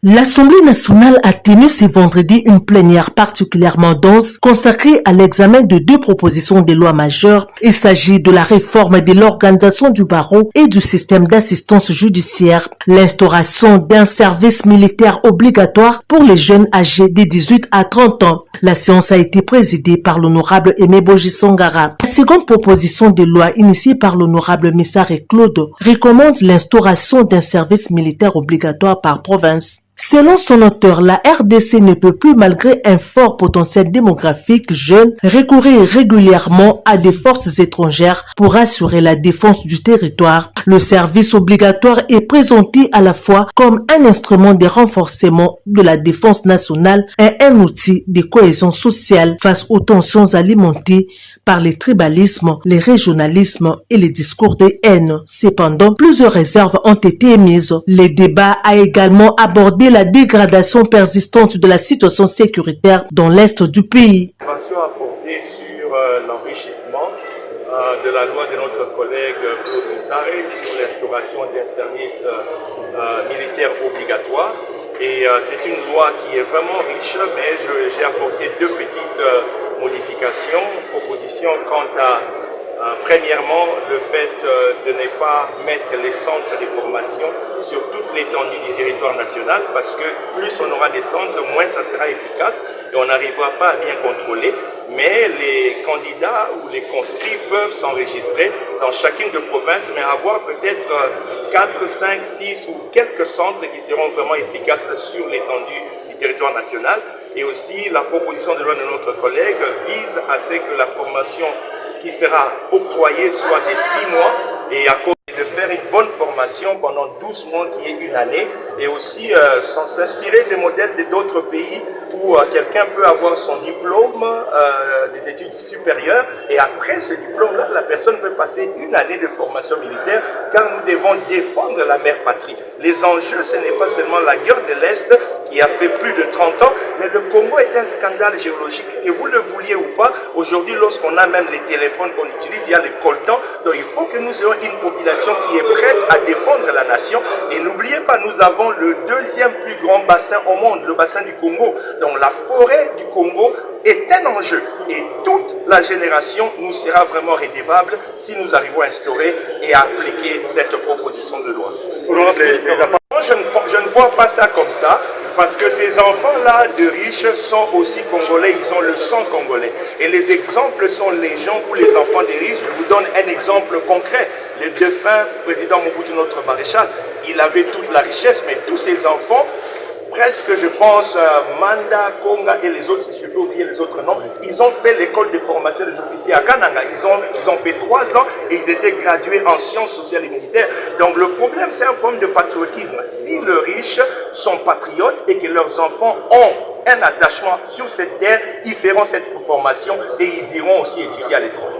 L'Assemblée nationale a tenu ce vendredi une plénière particulièrement dense consacrée à l'examen de deux propositions de loi majeures. Il s'agit de la réforme de l'organisation du barreau et du système d'assistance judiciaire, l'instauration d'un service militaire obligatoire pour les jeunes âgés de 18 à 30 ans. La séance a été présidée par l'honorable Aimé Boji-Songara. La seconde proposition de loi initiée par l'honorable Messare Claude recommande l'instauration d'un service militaire obligatoire par province. Selon son auteur, la RDC ne peut plus, malgré un fort potentiel démographique jeune, recourir régulièrement à des forces étrangères pour assurer la défense du territoire. Le service obligatoire est présenté à la fois comme un instrument de renforcement de la défense nationale et un outil de cohésion sociale face aux tensions alimentées par les tribalismes, les régionalismes et les discours de haine. Cependant, plusieurs réserves ont été émises. Le débat a également abordé la dégradation persistante de la situation sécuritaire dans l'est du pays. L'intervention a porté sur l'enrichissement de la loi de notre collègue Claude Messare sur l'instauration d'un service militaire obligatoire. Et c'est une loi qui est vraiment riche, mais j'ai apporté deux petites modifications, propositions quant à premièrement, le fait de ne pas mettre les centres de formation sur toute l'étendue du territoire national, parce que plus on aura des centres, moins ça sera efficace et on n'arrivera pas à bien contrôler. Mais les candidats ou les conscrits peuvent s'enregistrer dans chacune des provinces, mais avoir peut-être 4, 5, 6 ou quelques centres qui seront vraiment efficaces sur l'étendue du territoire national. Et aussi, la proposition de loi de notre collègue vise à ce que la formation qui sera octroyée soit de 6 mois et à cause de faire une bonne formation pendant 12 mois qui est une année et aussi s'inspirer des modèles d'autres pays où quelqu'un peut avoir son diplôme des études supérieures et après ce diplôme-là, la personne peut passer une année de formation militaire car nous devons défendre la mère patrie. Les enjeux, ce n'est pas seulement la guerre de l'Est qui a fait plus de 30 ans, mais le Congo est un scandale géologique, que vous le vouliez ou pas. Aujourd'hui, lorsqu'on a même les téléphones qu'on utilise, il y a les coltans. Donc il faut que nous ayons une population qui est prête à défendre la nation. Et n'oubliez pas, nous avons le deuxième plus grand bassin au monde, le bassin du Congo. Donc la forêt du Congo est un enjeu. Et toute la génération nous sera vraiment redevable si nous arrivons à instaurer et à appliquer cette proposition de loi. Je ne vois pas ça comme ça, parce que ces enfants-là de riches sont aussi congolais, ils ont le sang congolais. Et les exemples sont les gens ou les enfants des riches. Je vous donne un exemple concret. Le défunt président Mobutu, notre maréchal, il avait toute la richesse, mais tous ses enfants, presque je pense Manda, Konga et les autres, je peux oublier les autres noms, ils ont fait l'école de formation des officiers à Kananga. Ils ont fait 3 ans et ils étaient gradués en sciences sociales et militaires. Donc le problème, c'est un problème de patriotisme. Si les riches sont patriotes et que leurs enfants ont un attachement sur cette terre, ils feront cette formation et ils iront aussi étudier à l'étranger.